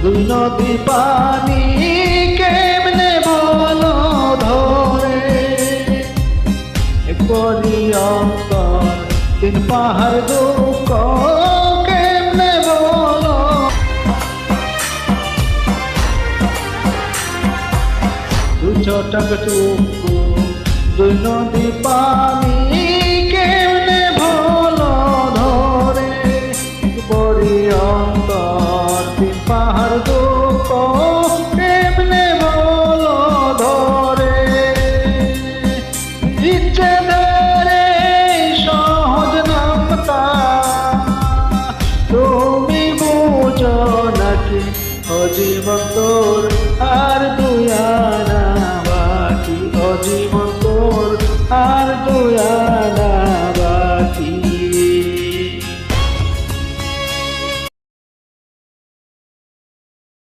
দুই নদী পানি কেমনে বলো ধরে, একরি অন্তর তিন পাহাড় দুঃখ কেমনে বলো। দুই ছটাক টুকু দুই নদী পানি কেমনে বলো ধরে, একরি অন্তর তিন পাহাড় দুঃখ কেমনে বলো ধরে। ইচ্ছে ধরে সহজ নামতা তুমি বুঝো নাকি, অজীবন তোর আর দুই আনা বাকি, অজীবন